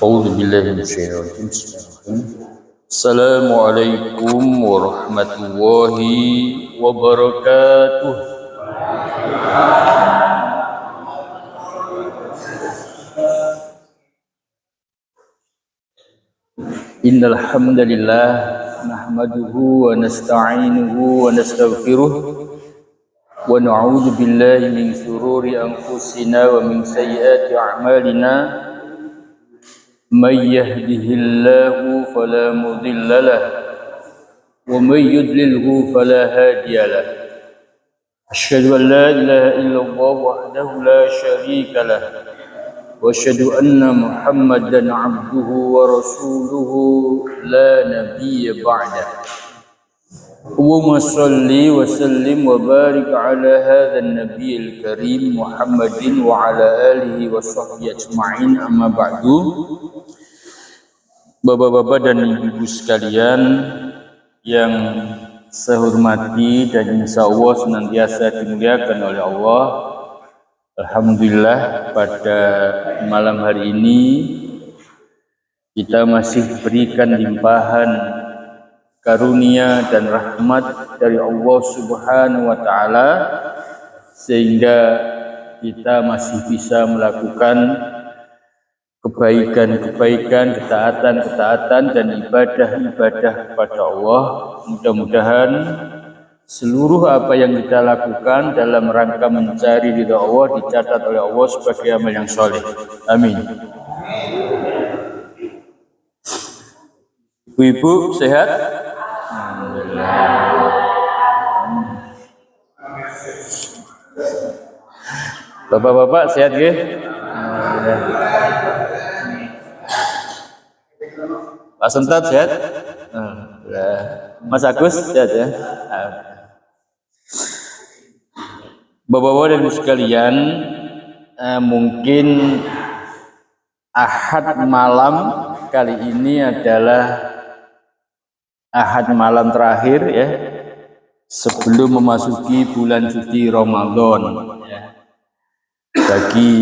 A'udzu billahi minasyaitonir rajim. Bismillahirrahmanirrahim. Assalamualaikum warahmatullahi wabarakatuh. Innal hamdalillah nahmaduhu wa nasta'inuhu wa nastaghfiruh wa na'udzu billahi min shururi anfusina wa min sayyiati a'malina. من يهده الله فلا مضل له ومن يضلله فلا هادي له أشهد أن لا إله إلا الله وحده لا شريك له وأشهد أن محمدا عبده ورسوله لا نبي بعده اللهم صل وسلم وبارك على هذا النبي الكريم محمد وعلى آله وصحبه أجمعين أما بعد. Bapak-bapak dan ibu-ibu sekalian yang saya hormati dan insya Allah senantiasa dimuliakan oleh Allah. Alhamdulillah pada malam hari ini kita masih diberikan limpahan karunia dan rahmat dari Allah Subhanahu wa taala sehingga kita masih bisa melakukan kebaikan-kebaikan, ketaatan-ketaatan dan ibadah-ibadah kepada Allah. Mudah-mudahan seluruh apa yang kita lakukan dalam rangka mencari ridha Allah dicatat oleh Allah sebagai amal yang soleh. Amin. Ibu-ibu sehat? Alhamdulillah. Bapak-bapak sehat ya? Pak Sentat sehat? Mas Agus sehat ya? Bapak-bapak dan ibu sekalian, mungkin Ahad malam kali ini adalah Ahad malam terakhir ya sebelum memasuki bulan suci Ramadan ya. Bagi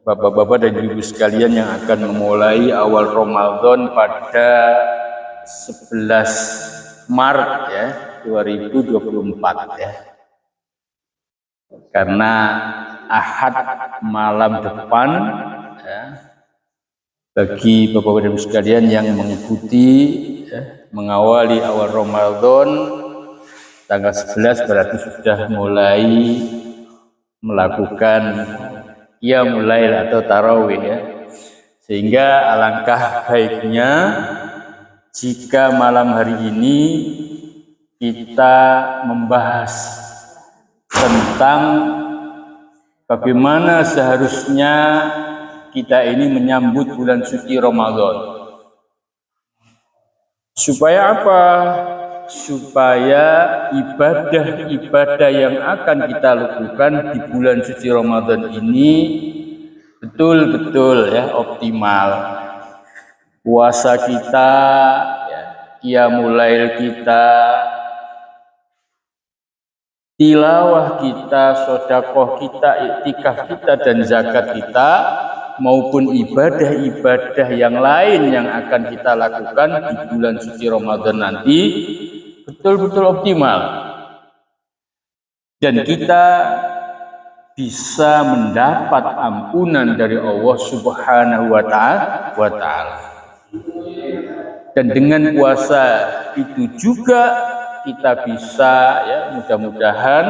bapak-bapak dan ibu sekalian yang akan memulai awal Ramadan pada 11 Maret ya 2024 ya. Karena Ahad malam depan ya, bagi bapak-bapak dan ibu sekalian yang mengikuti ya, mengawali awal Ramadan tanggal 11 berarti sudah mulai melakukan mulai atau tarawih ya. Sehingga alangkah baiknya jika malam hari ini kita membahas tentang bagaimana seharusnya kita ini menyambut bulan suci Ramadan. Supaya apa? Supaya ibadah-ibadah yang akan kita lakukan di bulan suci Ramadan ini betul-betul ya optimal. Puasa kita, ya, qiyamul lail kita, tilawah kita, sedekah kita, iktikaf kita dan zakat kita maupun ibadah-ibadah yang lain yang akan kita lakukan di bulan suci Ramadan nanti betul-betul optimal dan kita bisa mendapat ampunan dari Allah Subhanahu wa taala. Dan dengan puasa itu juga kita bisa ya mudah-mudahan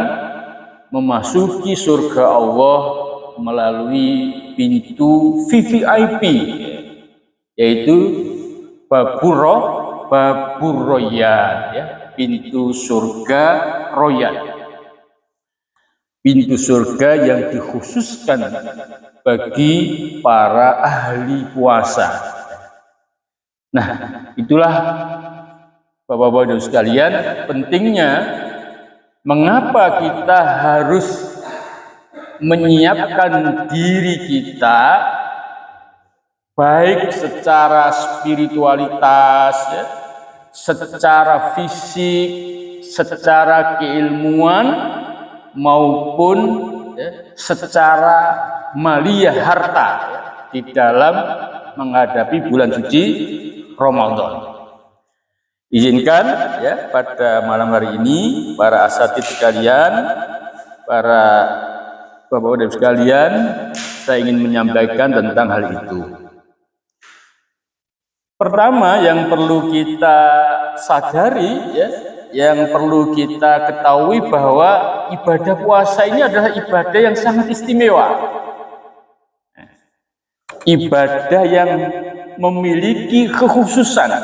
memasuki surga Allah melalui pintu VVIP yaitu babur royan ya, pintu surga royan, pintu surga yang dikhususkan bagi para ahli puasa. Nah, itulah Bapak-bapak dan sekalian pentingnya mengapa kita harus menyiapkan diri kita baik secara spiritualitas ya, secara fisik, secara keilmuan maupun secara maliyah harta di dalam menghadapi bulan suci Ramadan. Izinkan ya pada malam hari ini para asatid sekalian, para bapak ibu sekalian, saya ingin menyampaikan tentang hal itu. Pertama yang perlu kita sadari ya, yang perlu kita ketahui bahwa ibadah puasa ini adalah ibadah yang sangat istimewa. Ibadah yang memiliki kekhususan.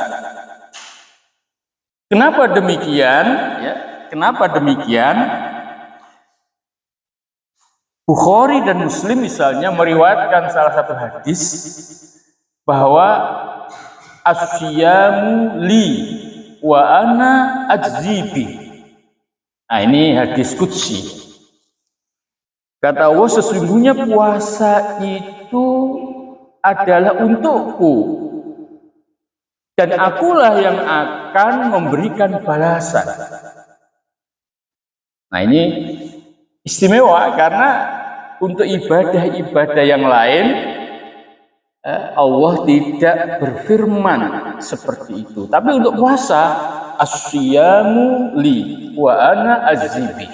Kenapa demikian? Ya, kenapa demikian? Bukhari dan Muslim misalnya meriwayatkan salah satu hadis bahwa asyamu li wa ana ajzibi. Nah, ini hadis qudsi. Kata Allah, sesungguhnya puasa itu adalah untukku dan akulah yang akan memberikan balasan. Nah, ini istimewa karena untuk ibadah-ibadah yang lain Allah tidak berfirman seperti itu. Tapi untuk puasa, asyamu li wa ana ajzibi.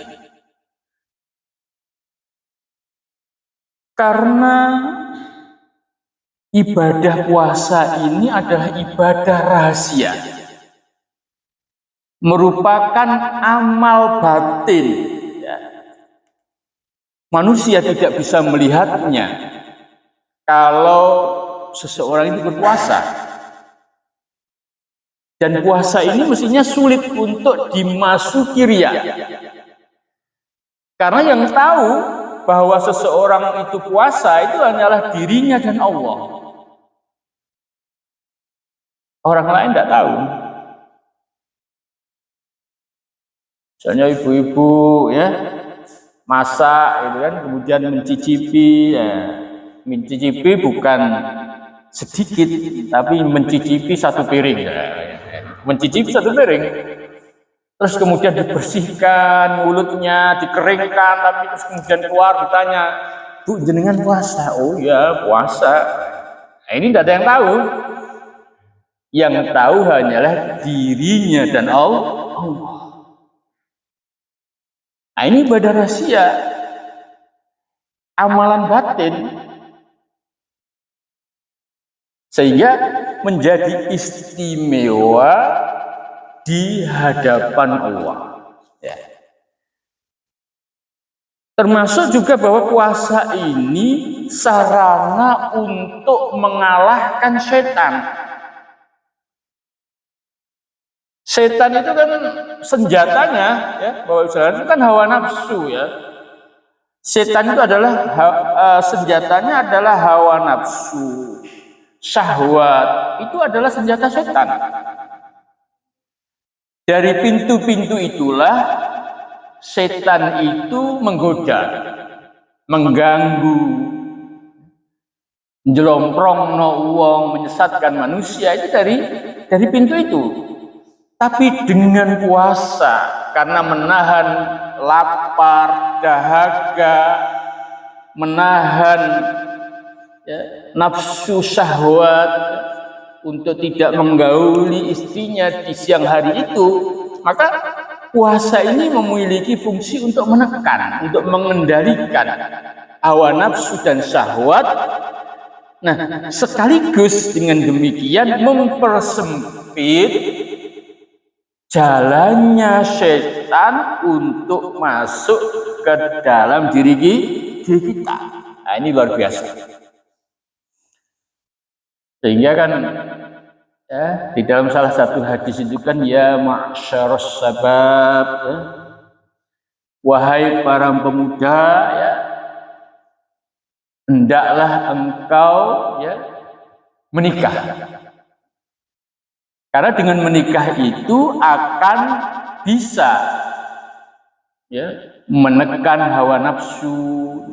Karena ibadah puasa ini adalah ibadah rahasia. Merupakan amal batin. Ya. Manusia tidak bisa melihatnya kalau seseorang itu berpuasa. Dan puasa ini mestinya sulit untuk dimasuki riya. Karena yang tahu bahwa seseorang itu puasa itu hanyalah dirinya dan Allah. Orang lain tidak tahu. Misalnya ibu-ibu ya masak gitu kan, kemudian mencicipi bukan sedikit, tapi mencicipi satu piring. Mencicipi satu piring. Terus kemudian dibersihkan mulutnya, dikeringkan, tapi terus kemudian keluar ditanya, Bu, jenengan puasa? Oh ya, puasa. Nah, ini tidak ada yang tahu. Yang tahu hanyalah dirinya dan Allah. Nah, ini ibadah rahasia. Amalan batin. Sehingga menjadi istimewa di hadapan Allah. Ya. Termasuk juga bahwa puasa ini sarana untuk mengalahkan setan. Setan itu kan senjatanya, ya, bahwa itu kan hawa nafsu ya. Setan itu adalah senjatanya adalah hawa nafsu. Syahwat itu adalah senjata setan. Dari pintu-pintu itulah setan itu menggoda, mengganggu, njlomprongno wong, menyesatkan manusia itu dari pintu itu. Tapi dengan puasa, karena menahan lapar, dahaga, menahan nafsu syahwat untuk tidak menggauli istrinya di siang hari itu, maka puasa ini memiliki fungsi untuk menekan, untuk mengendalikan hawa nafsu dan syahwat. Nah, sekaligus dengan demikian mempersempit jalannya setan untuk masuk ke dalam diri kita. Nah, ini luar biasa. Sehingga kan ya, di dalam salah satu hadis itu kan ya ma'syaros sabab ya, wahai para pemuda ya, hendaklah engkau ya menikah. Karena dengan menikah itu akan bisa ya menekan hawa nafsu,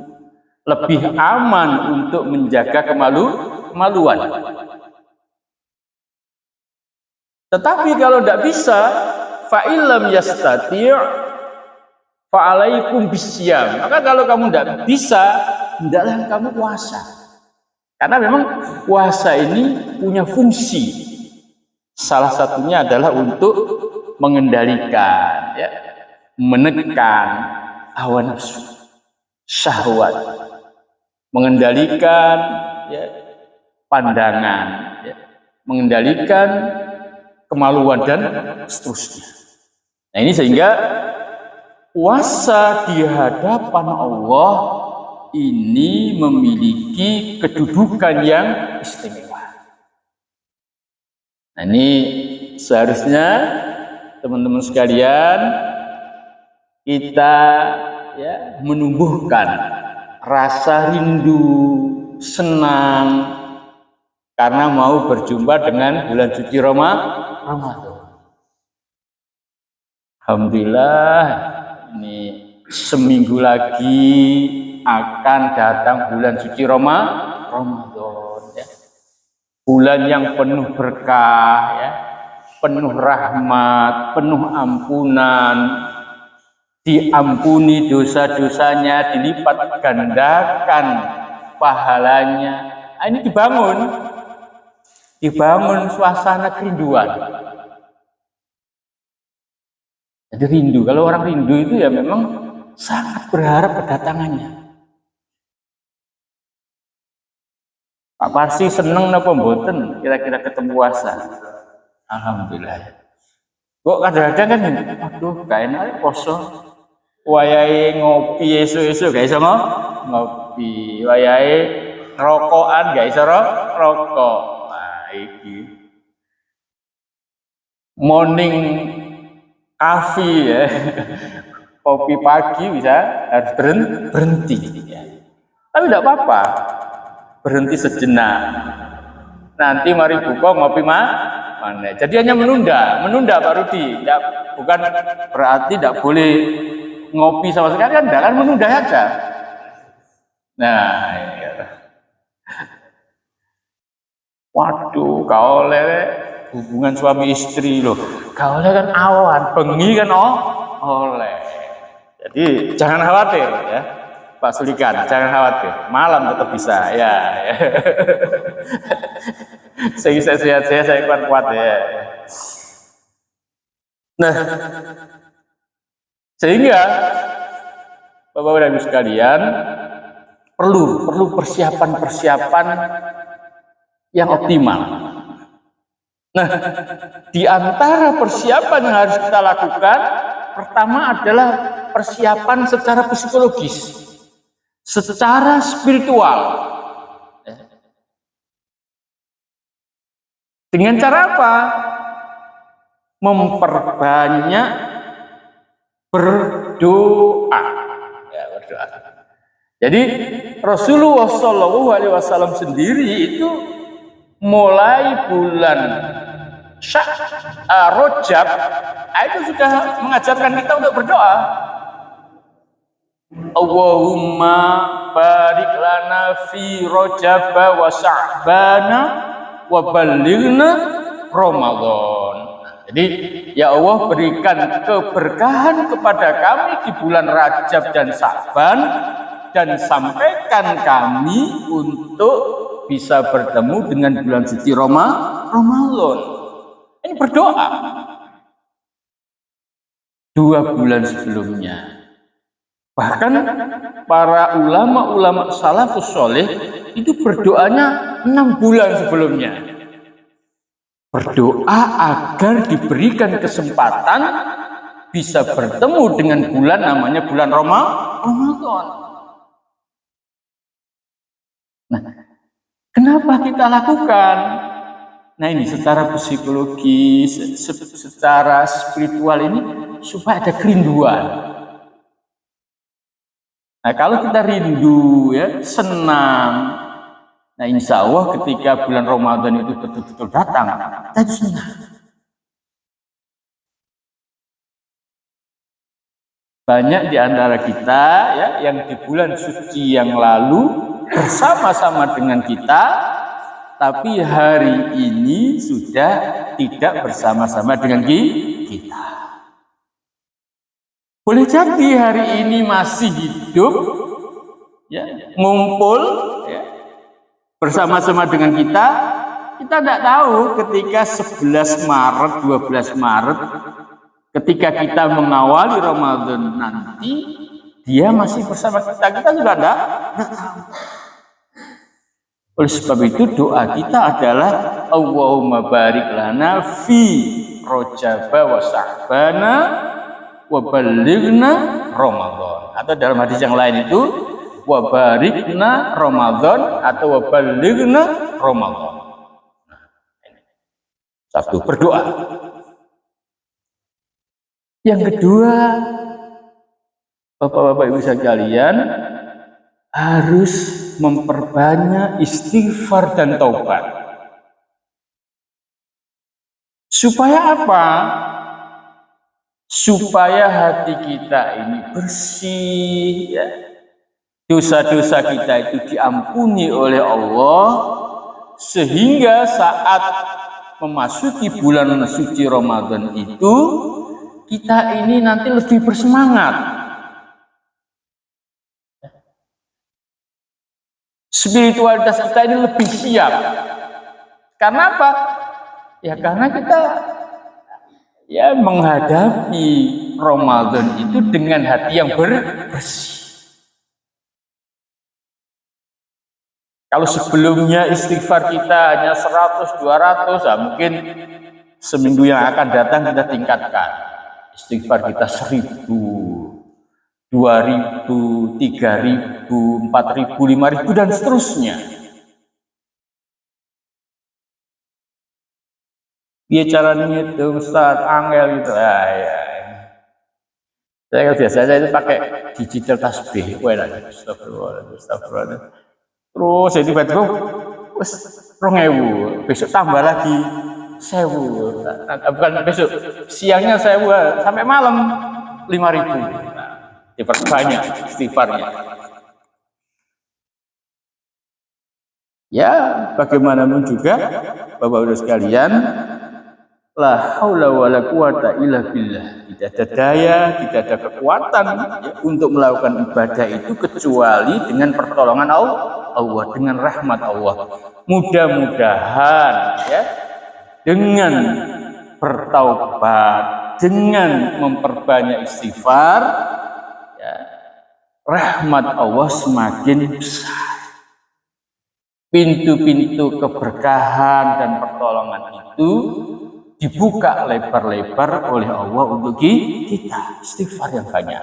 lebih aman untuk menjaga kemaluan. Tetapi kalau tidak bisa, fa'ilam yastati' fa'alaikum bisyam. Maka kalau kamu tidak bisa, hendaklah kamu puasa. Karena memang puasa ini punya fungsi. Salah satunya adalah untuk mengendalikan, ya, menekan hawa nafsu, syahwat, mengendalikan, ya, pandangan, ya, mengendalikan kemaluan dan seterusnya. Nah ini sehingga puasa di hadapan Allah ini memiliki kedudukan yang istimewa. Nah ini seharusnya teman-teman sekalian kita, ya, menumbuhkan rasa rindu, senang karena mau berjumpa dengan bulan suci Ramadan. Alhamdulillah, ini seminggu lagi akan datang bulan suci Ramadan, ya. Bulan yang penuh berkah, ya, penuh rahmat, penuh ampunan, diampuni dosa-dosanya, dilipat gandakan pahalanya. Nah, ini dibangun suasana kerinduan. Jadi rindu, kalau orang rindu itu ya memang sangat berharap kedatangannya. Pak Parsi seneng napa mboten kira-kira ketemu puasa? Alhamdulillah. Kok kadang-kadang kan, aduh gak enak poso. Wayahe ngopi esuk-esuk gak iso ngopi. Wayahe rokokan gak iso rokok. Nah, iki. Morning coffee, ya. Kopi pagi bisa harus berhenti, ya. Tapi tidak apa-apa. Berhenti sejenak. Nanti mari buka ngopi mana. Jadi hanya menunda Pak Rudi. Bukan berarti tidak boleh ngopi sama sekali, kan tidak, kan menunda saja. Nah, ya. Waduh, kau hubungan suami istri loh. Kau kan awan, bengi kan oleh. Jadi jangan khawatir, ya. Pak Sulikan, jangan khawatir, malam tetap bisa, ya. Saya sehat, saya kuat, ya. Nah, sehingga Bapak dan Ibu sekalian perlu persiapan yang optimal. Nah, di antara persiapan yang harus kita lakukan, pertama adalah persiapan secara psikologis, secara spiritual. Dengan cara apa? Memperbanyak berdoa. Ya, berdoa. Jadi Rasulullah SAW sendiri itu mulai bulan Rajab itu sudah mengajarkan kita untuk berdoa. Allahumma barik lana fi Rajab wa Sya'bana wa ballighna Ramadan. Jadi ya Allah, berikan keberkahan kepada kami di bulan Rajab dan Sya'ban, dan sampaikan kami untuk bisa bertemu dengan bulan suci Ramadan. Ini berdoa 2 bulan sebelumnya. Bahkan para ulama-ulama salafus soleh itu berdoanya 6 bulan sebelumnya. Berdoa agar diberikan kesempatan bisa bertemu dengan bulan namanya bulan Ramadan. Nah, kenapa kita lakukan? Nah ini secara psikologi, secara spiritual ini supaya ada kerinduan. Nah kalau kita rindu, ya, senang, nah insya Allah ketika bulan Ramadan itu betul-betul datang, kita itu senang. Banyak di antara kita, ya, yang di bulan suci yang lalu bersama-sama dengan kita, tapi hari ini sudah tidak bersama-sama dengan kita. Boleh jadi hari ini masih hidup, ya, ngumpul, ya, bersama-sama dengan kita tidak tahu ketika 11 Maret, 12 Maret, ketika kita mengawali Ramadan nanti, dia masih bersama kita juga tidak tahu. Oleh sebab itu doa kita adalah Allahumma barik lana fi Rajab wa Sya'bana wa balighna Ramadan. Atau dalam hadis yang lain itu wa barikna Ramadan atau wa balighna Ramadan. Satu, berdoa. Yang kedua, Bapak-bapak Ibu sekalian, harus memperbanyak istighfar dan taubat. Supaya apa? Supaya hati kita ini bersih, ya. Dosa-dosa kita itu diampuni oleh Allah, sehingga saat memasuki bulan suci Ramadan itu kita ini nanti lebih bersemangat. Spiritualitas kita ini lebih siap. Karena apa? Ya karena kita ya menghadapi Ramadan itu dengan hati yang bersih. Kalau sebelumnya istighfar kita hanya 100, 200, nah mungkin seminggu yang akan datang kita tingkatkan. Istighfar kita 1000, 2000, 3000, 4000, 5000 dan seterusnya. Dia caranya itu Ustaz angel gitu. Ya. Saya biasanya itu pakai digital tasbih. Astagfirullah. Terus jadi tiba-tiba wes 2000, besok tambah lagi 1000. Bukan besok, siangnya 1000 sampai malam 5000. Diperbanyak istighfarnya. Ya, bagaimanapun juga Bapak-Ibu sekalian, la haula wala quwata illa billah. Tidak ada daya, tidak ada kekuatan ya, untuk melakukan ibadah itu kecuali dengan pertolongan Allah, dengan rahmat Allah. Mudah-mudahan ya, dengan bertaubat, dengan memperbanyak istighfar, ya, rahmat Allah semakin besar. Pintu-pintu keberkahan dan pertolongan itu dibuka lebar-lebar oleh Allah untuk kita. Istighfar yang banyak.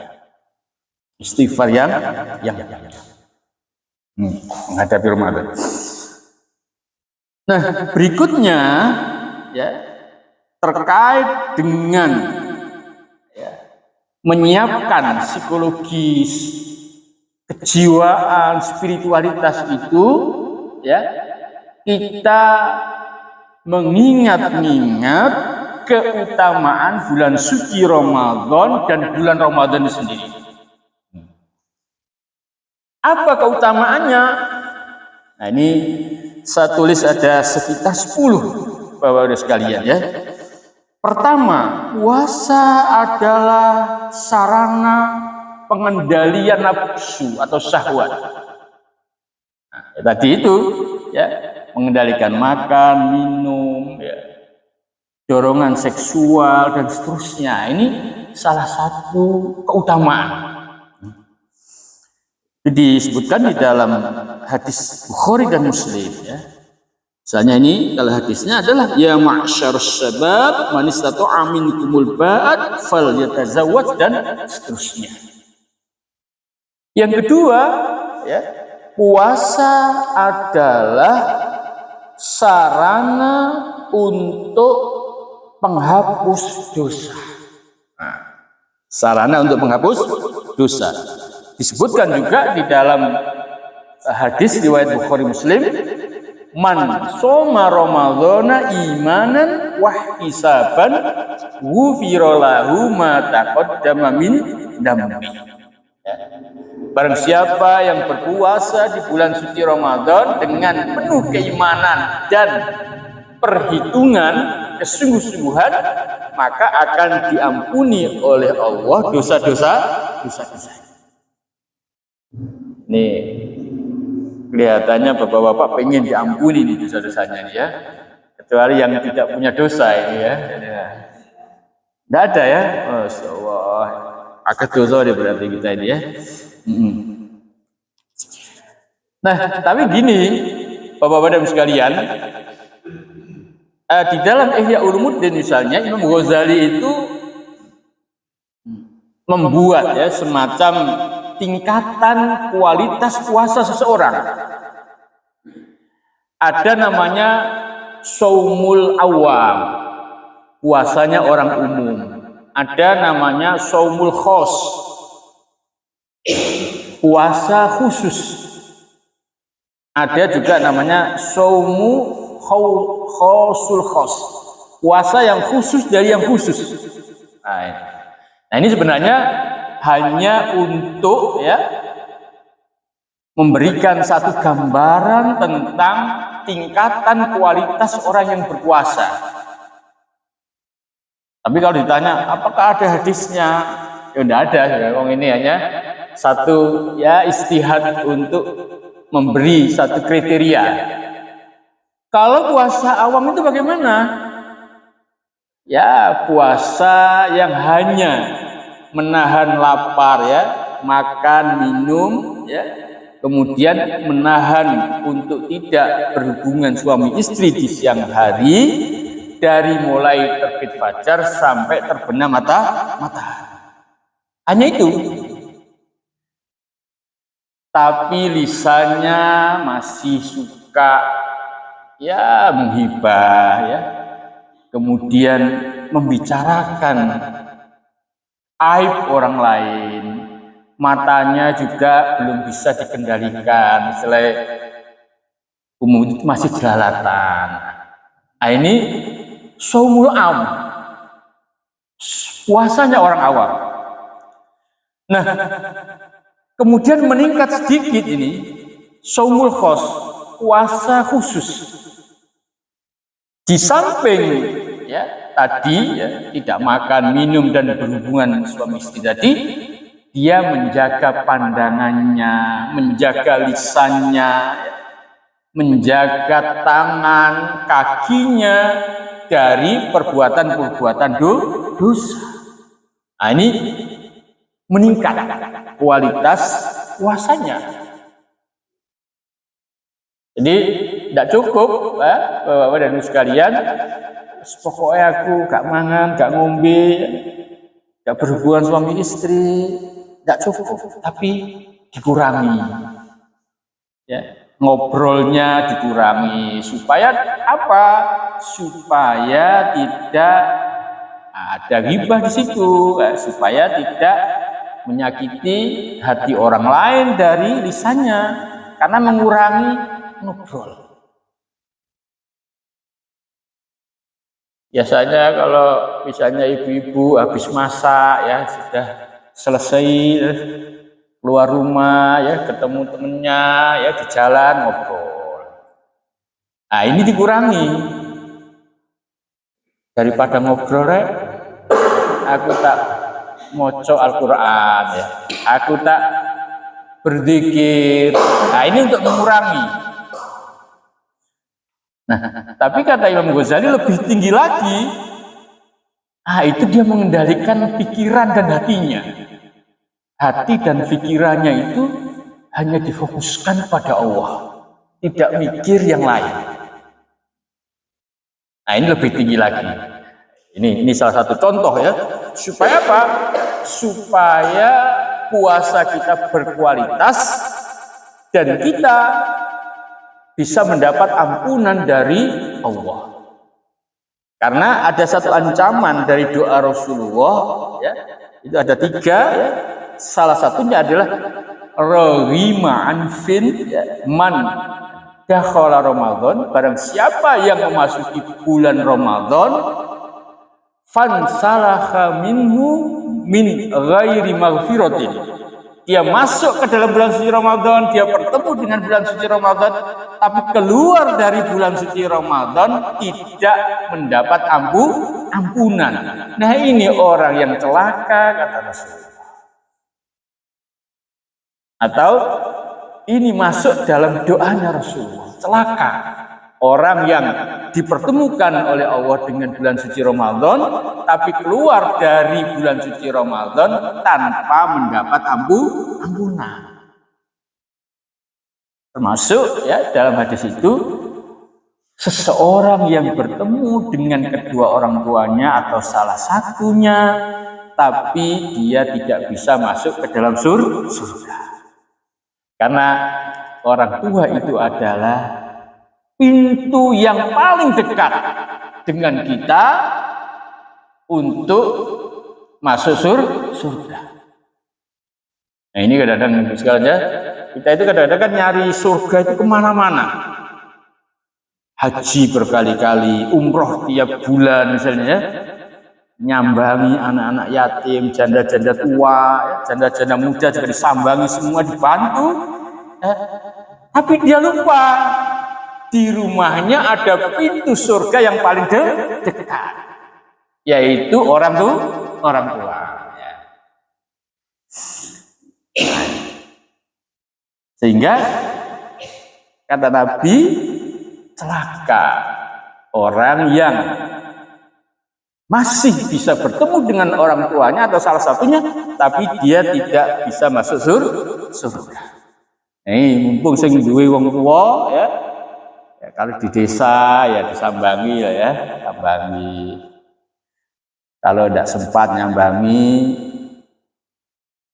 Istighfar yang banyak. Menghadapi Ramadan. Nah, berikutnya ya, terkait dengan ya, menyiapkan psikologis, kejiwaan, spiritualitas itu ya, kita mengingat-ingat keutamaan bulan suci Ramadan dan bulan Ramadan sendiri. Apa keutamaannya? Nah, ini saya tulis ada sekitar 10 Bapak-Ibu sekalian ya. Pertama, puasa adalah sarana pengendalian nafsu atau syahwat. Nah, tadi itu ya, mengendalikan makan, minum, ya, dorongan seksual dan seterusnya. Ini salah satu keutamaan. Disebutkan di dalam hadis Bukhari dan Muslim ya. Misalnya ini kalau hadisnya adalah ya ma'syarus syabab man istata'a minkumul ba'at falyatazawwaj dan seterusnya. Yang kedua ya, puasa adalah sarana untuk penghapus dosa. Nah, sarana untuk menghapus dosa. Disebutkan juga di dalam hadis riwayat Bukhari Muslim, man shoma ramadhana imanan wa ihtisaban ghufira lahu ma taqaddama min dambi. Barang siapa yang berpuasa di bulan suci Ramadan dengan penuh keimanan dan perhitungan, kesungguh-sungguhan, maka akan diampuni oleh Allah dosa-dosa. Nih, kelihatannya bapak-bapak pengen diampuni nih dosa-dosanya ya. Kecuali yang tidak punya dosa ini ya. Tidak ada ya. Masya Allah. Agak dosa dia berarti kita ini ya. Nah, tapi gini, bapak-bapak dan sekalian, di dalam Ihya Ulumuddin misalnya, Imam Ghazali itu membuat ya semacam tingkatan kualitas puasa seseorang. Ada namanya Shaumul Awam, puasanya orang umum. Ada namanya Shaumul Khos, puasa khusus. Ada juga namanya Shaumu Khosul Khos, puasa yang khusus dari yang khusus. Nah ini sebenarnya hanya untuk ya memberikan satu gambaran tentang tingkatan kualitas orang yang berpuasa. Tapi kalau ditanya apakah ada hadisnya, ya tidak ada. Ini hanya satu ya istihad untuk memberi satu kriteria. Kalau puasa awam itu bagaimana? Ya puasa yang hanya menahan lapar ya, makan, minum ya, kemudian menahan untuk tidak berhubungan suami istri di siang hari dari mulai terbit fajar sampai terbenam matahari. Hanya itu. Tapi lisannya masih suka ya menghibah ya, kemudian membicarakan aib orang lain, matanya juga belum bisa dikendalikan, selain umum itu masih jelalatan. Nah ini Shaumul Am, puasanya orang awam. Nah kemudian meningkat sedikit ini Shaumul Khos, puasa khusus. Di samping ya tadi ya, tidak makan, minum dan berhubungan suami istri tadi, dia menjaga pandangannya, menjaga lisannya, menjaga tangan, kakinya dari perbuatan-perbuatan dosa. Nah ini meningkat kualitas puasanya. Jadi tidak cukup Bapak-bapak dan Ibu sekalian, pokoknya aku gak mangan, gak ngombe, gak berhubungan suami istri, tidak cukup, tapi dikurangi ya, ngobrolnya dikurangi supaya apa? Supaya tidak ada ghibah di situ, supaya tidak menyakiti hati orang lain dari lisannya karena mengurangi ngobrol. Biasanya kalau misalnya ibu-ibu habis masak ya sudah selesai keluar rumah ya ketemu temennya ya di jalan ngobrol. Nah ini dikurangi, daripada ngobrol aku tak moco Al-Quran ya, aku tak berzikir. Nah ini untuk mengurangi. Nah tapi kata Imam Ghazali lebih tinggi lagi. Itu dia mengendalikan pikiran dan hatinya. Hati dan pikirannya itu hanya difokuskan pada Allah, tidak mikir yang lain. Nah ini lebih tinggi lagi. Ini salah satu contoh ya. Supaya apa? Supaya puasa kita berkualitas dan kita bisa mendapat ampunan dari Allah. Karena ada satu ancaman dari doa Rasulullah ya, itu ada 3 ya. Salah satunya adalah raghima anfin ya, man dakhala Ramadan, barang siapa yang memasuki bulan Ramadan fansalakha minhu min ghairi maghfiratin, dia masuk ke dalam bulan suci Ramadan, dia bertemu dengan bulan suci Ramadan, tapi keluar dari bulan suci Ramadan tidak mendapat ampunan. Nah, ini orang yang celaka, kata Rasulullah. Atau ini masuk dalam doanya Rasulullah, celaka orang yang dipertemukan oleh Allah dengan bulan suci Ramadan, tapi keluar dari bulan suci Ramadan tanpa mendapat ampunan. Termasuk ya dalam hadis itu, seseorang yang bertemu dengan kedua orang tuanya atau salah satunya, tapi dia tidak bisa masuk ke dalam surga. Karena orang tua itu adalah pintu yang paling dekat dengan kita untuk masuk surga. Nah, ini kadang-kadang sekalian ya, kita itu kadang-kadang kan nyari surga itu kemana-mana. Haji berkali-kali, umroh tiap bulan misalnya ya, nyambangi anak-anak yatim, janda-janda tua, janda-janda muda juga disambangi, semua dibantu. Tapi dia lupa di rumahnya ada pintu surga yang paling dekat, yaitu orang tua. Sehingga kata Nabi, celaka orang yang masih bisa bertemu dengan orang tuanya atau salah satunya, tapi dia tidak bisa masuk surga. Mumpung sing duwe wong tua ya, kalau di desa ya disambangi ya, sambangi. Kalau tidak sempat nyambangi,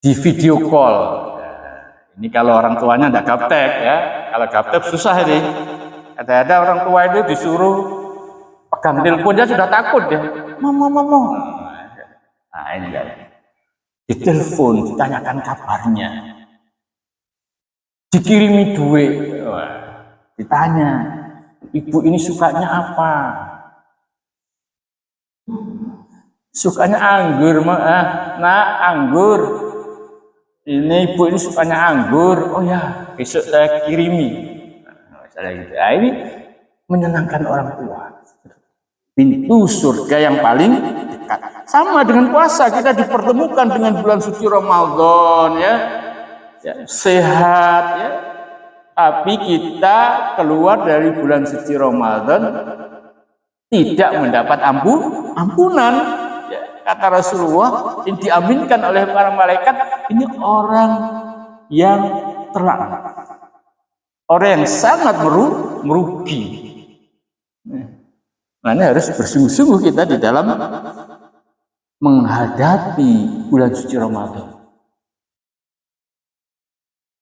di video call. Ini kalau orang tuanya tidak gaptek ya, kalau gaptek susah ini. Ada orang tua itu disuruh pegang teleponnya sudah takut ya, mama. Nah ini kan, ditelepon, ditanyakan kabarnya, dikirimi duit, ditanya, ibu ini sukanya apa? Sukanya anggur, nak anggur. Ini ibu ini sukanya anggur. Oh ya, besok saya kirimi. Misalnya gitu. Nah, ini menyenangkan orang tua. Pintu surga yang paling dekat. Sama dengan puasa, kita dipertemukan dengan bulan suci Ramadan ya. Sehat ya. Tapi kita keluar dari bulan suci Ramadan tidak mendapat ampunan. Ya, kata Rasulullah, yang diaminkan oleh para malaikat, ini orang yang terlaknat, orang yang sangat merugi. Nah, ini harus bersungguh-sungguh kita di dalam menghadapi bulan suci Ramadan.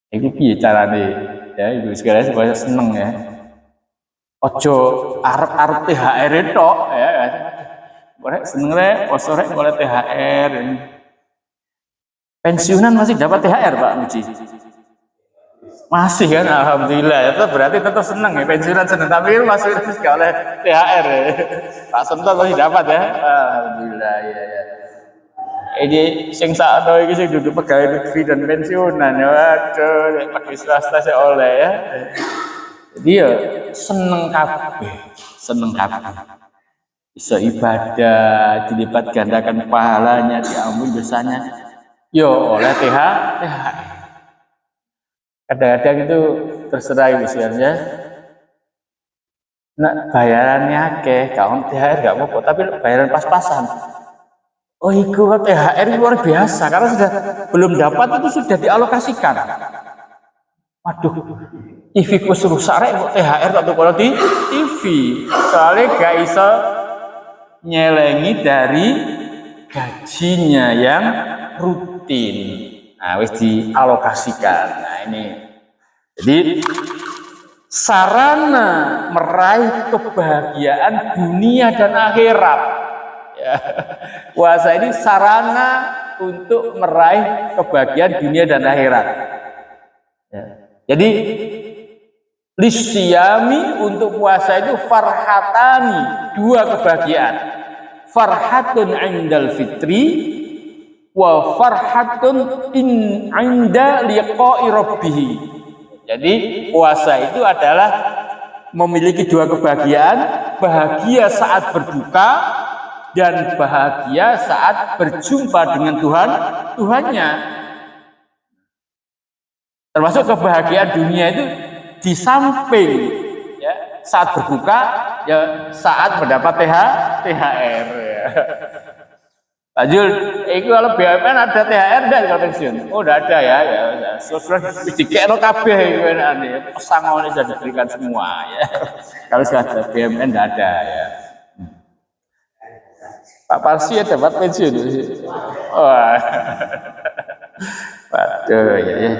Ini piye carane ya, ibu sekalian supaya seneng ya. Ojo arep-arep THR tok ya. Boleh seneng rek, poso rek boleh THR. Pensiunan masih dapat THR Pak Muji? Masih kan, alhamdulillah. Itu berarti tetap seneng ya, pensiunan seneng, tapi masih nggak oleh THR ya. Pak Sentot masih dapat ya, alhamdulillah ya. Ini sing sakno iki sing duduk pegawai negeri dan pensiunan ya, waduh, pakai swasta saya oleh ya. Dia seneng kabeh, bisa ibadah, dilipat gandakan pahalanya, diampuni dosanya, yo oleh THR. Kadang-kadang itu terserah misalnya, nak bayarannya akeh, kawan THR gak apa-apa, tapi bayaran pas-pasan. Oh, itu THR luar biasa, karena sudah belum dapat itu sudah dialokasikan. Waduh, TV ku suruh sarek kok THR tak tukul di TV, soalnya gak bisa nyelengi dari gajinya yang rutin. Nah, wis dialokasikan. Nah, ini jadi sarana meraih kebahagiaan dunia dan akhirat ya. Puasa ini sarana untuk meraih kebahagiaan dunia dan akhirat ya. Jadi lisyami, untuk puasa itu farhatani, dua kebahagiaan. Farhatun indal fitri wa farhatun inda liqa'i rabbih. Jadi puasa itu adalah memiliki dua kebahagiaan, bahagia saat berbuka dan bahagia saat berjumpa dengan Tuhannya. Termasuk kebahagiaan dunia itu di samping ya, saat berbuka ya saat mendapat THR ya. Pak Jul, itu kalau BUMN ada THR dan kalau pensiun? Oh, udah ada ya. Sudah dikekno kabeh pesangon sudah diberikan semua ya. Kalau sudah ada BUMN tidak ada ya. Pak Parsi ya dapat pensiun. Wah. Waduh ya.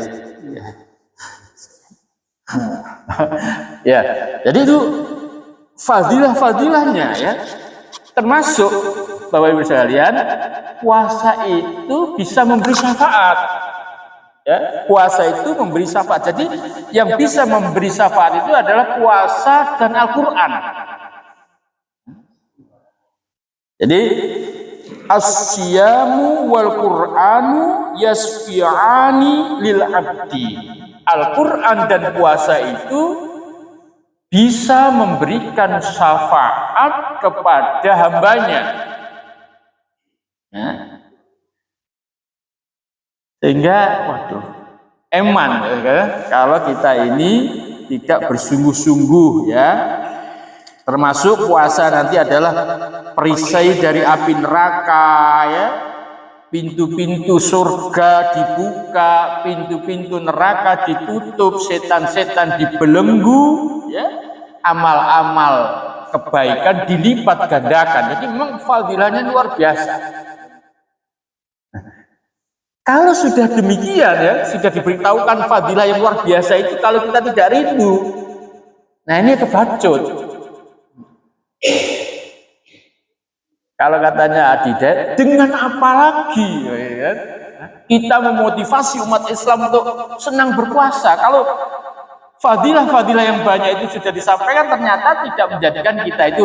Ya, jadi itu fadilah-fadilahnya ya. Termasuk Bapak Ibu sekalian, puasa itu bisa memberi syafaat. Ya, puasa itu memberi syafaat. Jadi yang bisa memberi syafaat itu adalah puasa dan Al-Qur'an. Jadi as-siyamu wal Qur'anu yasfi'ani lil 'abdi. Al-Qur'an dan puasa itu bisa memberikan syafaat kepada hambanya. Nah, sehingga waduh eman ya, kalau kita ini tidak bersungguh-sungguh ya. Termasuk puasa nanti adalah perisai dari api neraka ya. Pintu-pintu surga dibuka, pintu-pintu neraka ditutup, setan-setan dibelenggu ya. Amal-amal kebaikan dilipat gandakan. Jadi memang fadilahnya luar biasa. Kalau sudah demikian ya, sudah diberitahukan fadilah yang luar biasa itu, kalau kita tidak rindu, nah ini kebacut. Kalau katanya Adidat, dengan apa lagi ya? Kita memotivasi umat Islam untuk senang berpuasa. Kalau fadilah-fadilah yang banyak itu sudah disampaikan, ternyata tidak menjadikan kita itu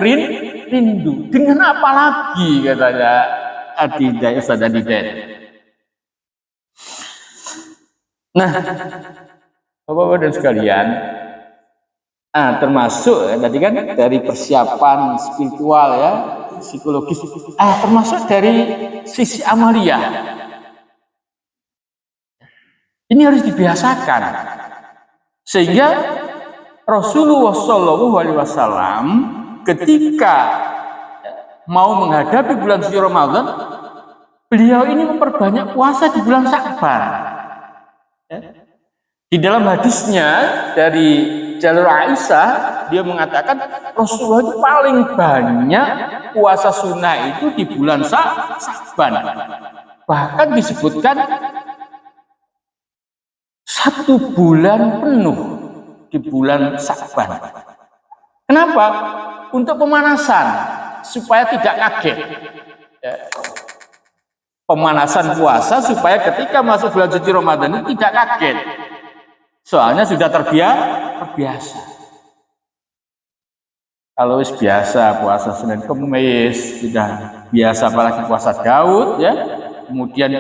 rindu. Dengan apa lagi katanya Adidat, Ustaz Adidat. Nah, Bapak-Bapak dan sekalian, termasuk tadi kan dari persiapan spiritual ya, psikologis, termasuk dari sisi amalia. Ini harus dibiasakan sehingga Rasulullah SAW ketika mau menghadapi bulan suci Ramadan, beliau ini memperbanyak puasa di bulan Sya'ban. Di dalam hadisnya dari jalur Aisyah, dia mengatakan Rasulullah itu paling banyak puasa sunnah itu di bulan Sya'ban. Bahkan disebutkan 1 bulan penuh di bulan Sya'ban. Kenapa? Untuk pemanasan supaya tidak kaget. Ya. Pemanasan puasa supaya ketika masuk bulan suci Ramadan itu tidak kaget. Soalnya sudah terbiasa. Kalau biasa puasa Senin Kemis, sudah biasa apalagi puasa Daud ya. Kemudian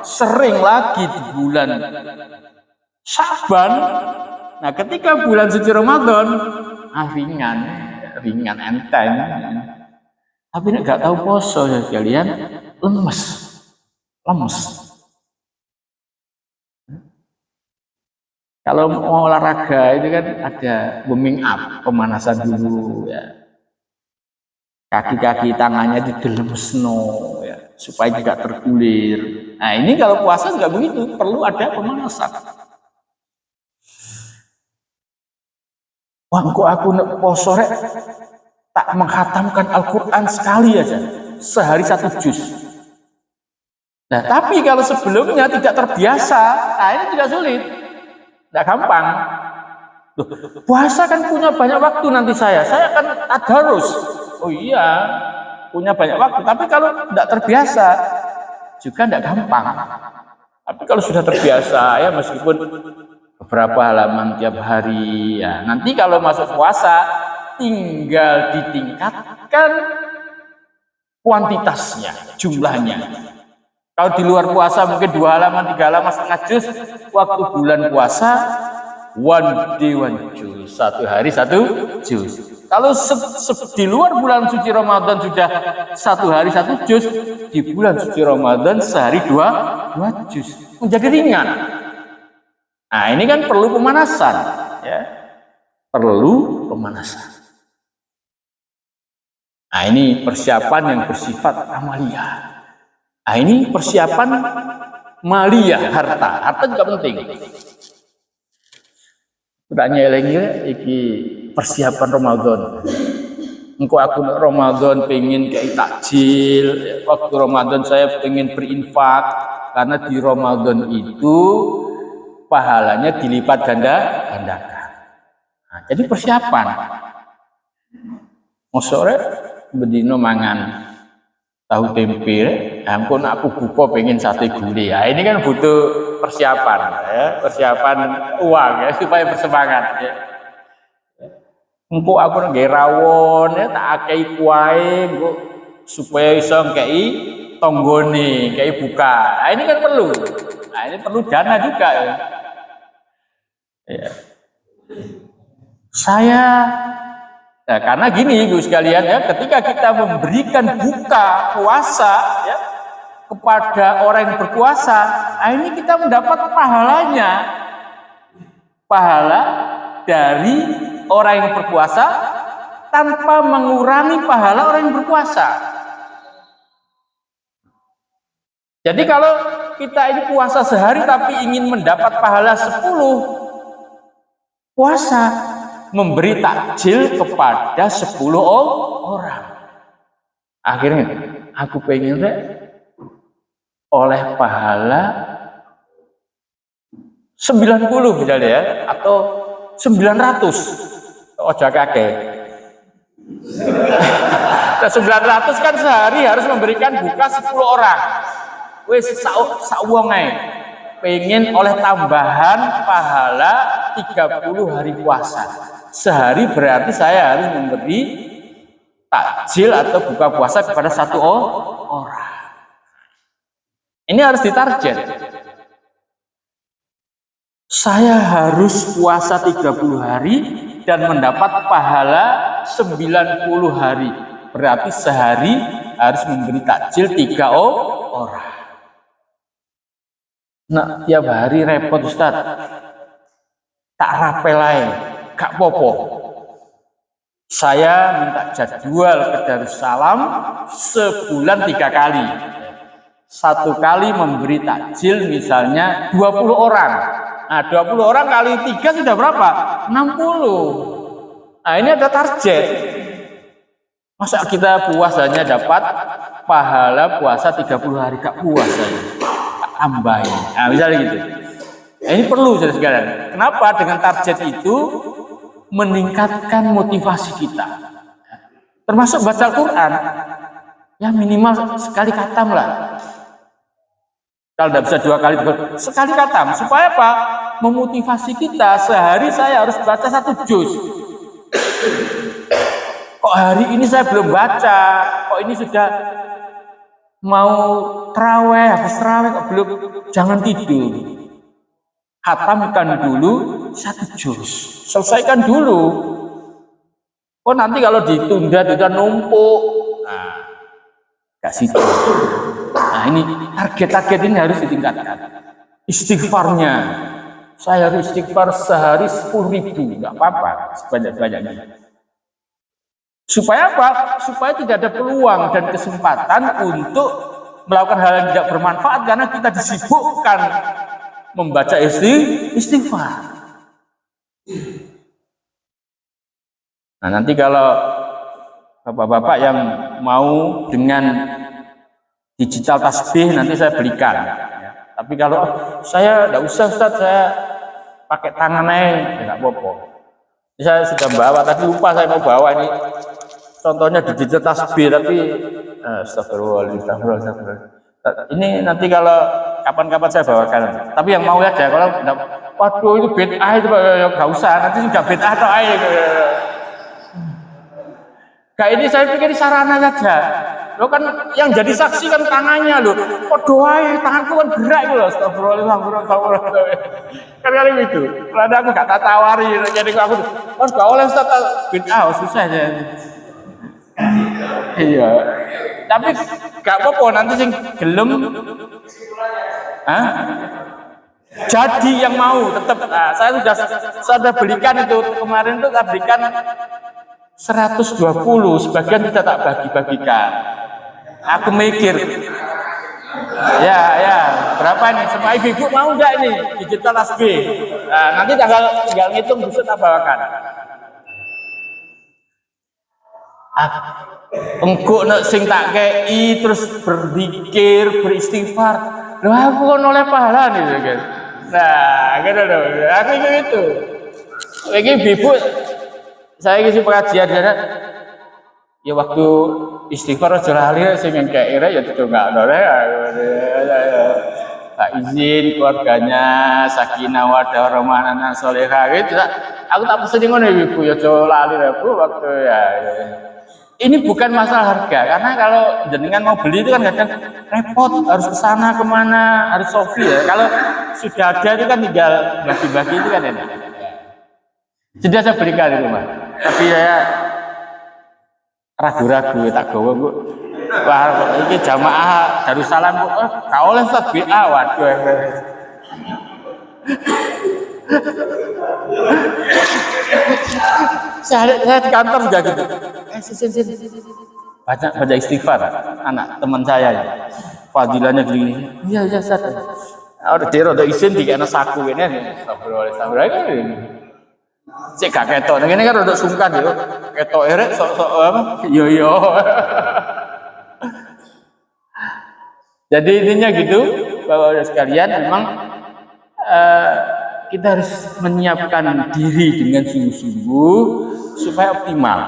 sering lagi di bulan Sya'ban. Nah, ketika bulan suci Ramadan, ringan enteng. Tapi nggak tahu poso ya kalian, lemes. Kalau mau olahraga itu kan ada warming up, pemanasan dulu ya. Kaki-kaki tangannya didelemesno ya, supaya tidak tergulir. Nah, ini kalau puasa nggak begitu, perlu ada pemanasan. Wah, kok aku poso rek tak menghatamkan Al-Quran sekali aja, sehari 1 juz. Nah, tapi kalau sebelumnya tidak terbiasa, nah ini juga sulit, tidak gampang. Loh, puasa kan punya banyak waktu nanti saya kan tadarus. Oh iya, punya banyak waktu, tapi kalau tidak terbiasa juga tidak gampang. Tapi kalau sudah terbiasa ya, meskipun beberapa halaman tiap hari ya, nanti kalau masuk puasa tinggal ditingkatkan kuantitasnya, jumlahnya. Kalau di luar puasa mungkin 2 halaman, 3 halaman, setengah juz. Waktu bulan puasa, one day one juz, 1 hari 1 juz. Kalau di luar bulan suci Ramadan sudah 1 hari 1 juz, di bulan suci Ramadan sehari 2 juz, menjadi ringan. Nah, ini kan perlu pemanasan, ya, perlu pemanasan. Nah, ini persiapan yang bersifat amalia. Nah, ini persiapan maliyah, harta juga penting. Tanya elengnya, iki persiapan Ramadan. Engkau aku Ramadan pengen kayak takjil, waktu Ramadan saya pengen berinfak, karena di Ramadan itu pahalanya dilipat gandakan. Nah, jadi persiapan. Mau sore bedino mangan tahu tempe, ampun aku buka pengen sate gulai. Nah, ini kan butuh persiapan, ya, persiapan uang ya supaya bersemangat. Ya. Engko aku nggih rawon, ya, tak akei kuahe, engko supaya iso ngkei tonggone, ngkei buka. Nah, ini kan perlu. Nah, ini perlu dana juga. Ya. Ya. Nah, karena gini Ibu sekalian, ya, ketika kita memberikan buka puasa, ya, kepada orang yang berpuasa, nah ini kita mendapat pahalanya, pahala dari orang yang berpuasa tanpa mengurangi pahala orang yang berpuasa. Jadi kalau kita ini puasa sehari tapi ingin mendapat pahala 10 puasa, memberi takjil kepada 10 orang. Akhirnya aku pengen oleh pahala 90 misalnya, ya, atau 900. Ojo kakek. Nah, 900 kan sehari harus memberikan buka 10 orang. Wis sak-wong ae pengen oleh tambahan pahala 30 hari puasa. Sehari berarti saya harus memberi takjil atau buka puasa kepada 1 orang. Ini harus ditarget. Saya harus puasa 30 hari dan mendapat pahala 90 hari. Berarti sehari harus memberi takjil 3 orang. Nah, tiap hari repot Ustaz. Tak rapel aja, gak popo. Saya minta jadwal ke Darussalam sebulan 3 kali. 1 kali memberi takjil misalnya 20 orang. Nah, 20 orang kali 3 sudah berapa? 60. Nah, ini ada target. Masa kita puasanya dapat pahala puasa 30 hari, gak puasa ya? Tambahin. Nah, misalnya gitu. Nah, ini perlu saudara sekalian. Kenapa? Dengan target itu meningkatkan motivasi kita. Termasuk baca Al-Quran. Ya minimal sekali khatam lah. Kalau tidak bisa 2 kali, sekali khatam. Supaya apa? Memotivasi kita. Sehari saya harus baca 1 juz. Kok hari ini saya belum baca? Kok ini sudah mau terawih, habis terawih kok belum? Jangan tidur. Khatamkan dulu 1 juz. Selesaikan dulu. Oh, nanti kalau ditunda numpuk. Nah, kasih. Nah, ini target-target ini harus ditingkatkan. Istighfarnya. Saya harus istighfar sehari 10.000. Enggak apa-apa, sebanyak-banyaknya. Supaya apa? Supaya tidak ada peluang dan kesempatan untuk melakukan hal yang tidak bermanfaat karena kita disibukkan membaca istighfar. Nah, nanti kalau bapak-bapak yang mau dengan digital tasbih nanti saya belikan. Ya. Tapi kalau saya tidak usah Ustaz, saya pakai tangan aja, tidak apa-apa. Saya sudah bawa, tapi lupa saya mau bawa ini. Contohnya digital tasbih, tapi astagfirullah. Ini nanti kalau kapan-kapan saya bawakan. Tapi yang mau aja, kalau waduh itu bid'ah itu ya nggak usah, nanti sudah bid'ah atau aja. Kayak ini saya pikir sarana saja. Lo kan yang jadi saksi kan tangannya lo. Kok doain tanganku kan gerak gitu loh. Astagfirullah. Kan kali gitu. Kalau aku gak tak tawari, jadi aku harus gak oleh Ustaz bid'ah susah ya. Iya. Tapi gak apa-apa nanti sing gelem. Hah? Jadi yang mau tetap, nah, saya sudah belikan itu kemarin tuh saya belikan 120, sebagian kita tak bagi-bagikan. Aku mikir, ya berapa nih? Semua ibu mau nggak ini digital ASB? Nah, nanti tinggal ngitung besok tak bawakan. Engkau nak sing tak kei terus berzikir, beristighfar. Loh aku kan oleh pahala nih guys. Nah, gitu loh. Aku itu. Lagi ibu, saya ngisi pengajian ya waktu istighfar aja lali sing ngekek ya ditungakno tak izin keluarganya sakinah warahmah anak solehah gitu. Aku tak pesen ngono ibu ya aja lali Bu waktu ya. Ini bukan masalah harga, karena kalau jenengan mau beli itu kan kadang repot, harus ke sana kemana, harus sofi ya. Kalau sudah ada itu kan tinggal bagi-bagi itu kan enak. Sudah saya berikan di rumah, tapi saya ragu-ragu tak gawa Bu. Wah, ini jamaah Darussalam Bu, gak oleh Ustaz BA, waduh. Saya di kantor juga gitu. Sini. Baca istighfar anak teman saya ya. Fadilahnya gini. Iya Ustaz. Ora dhewe izin dikene saku kene. Astagfirullah. Cek gak ketok. Ngene kan rada sungkan yo. Ketok erek sok-sok apa? Yo. Jadi intinya gitu, Bapak-Bapak sekalian memang kita harus menyiapkan diri dengan sungguh-sungguh supaya optimal.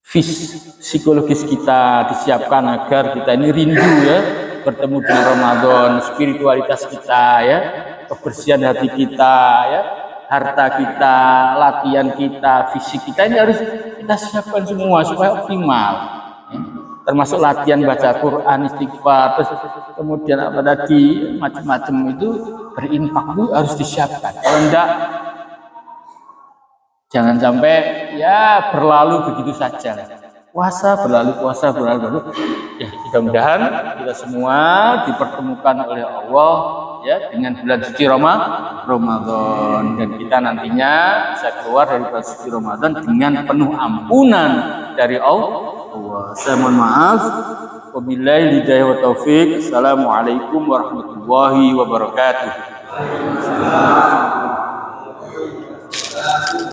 Psikologis kita disiapkan agar kita ini rindu ya bertemu dengan Ramadan, spiritualitas kita ya, kebersihan hati kita ya, harta kita, latihan kita, fisik kita ini harus kita siapkan semua supaya optimal. Ya. Termasuk latihan baca Quran, istighfar, terus kemudian apa tadi macam-macam itu berinfak itu harus disiapkan. Kalau enggak, jangan sampai ya berlalu begitu saja. Puasa berlalu. Ya mudah-mudahan kita semua dipertemukan oleh Allah ya dengan bulan suci Ramadan dan kita nantinya bisa keluar dari bulan suci Ramadan dengan penuh ampunan dari Allah. Saya mohon maaf. Wabillahi hidayah wa taufik. Assalamualaikum warahmatullahi wabarakatuh.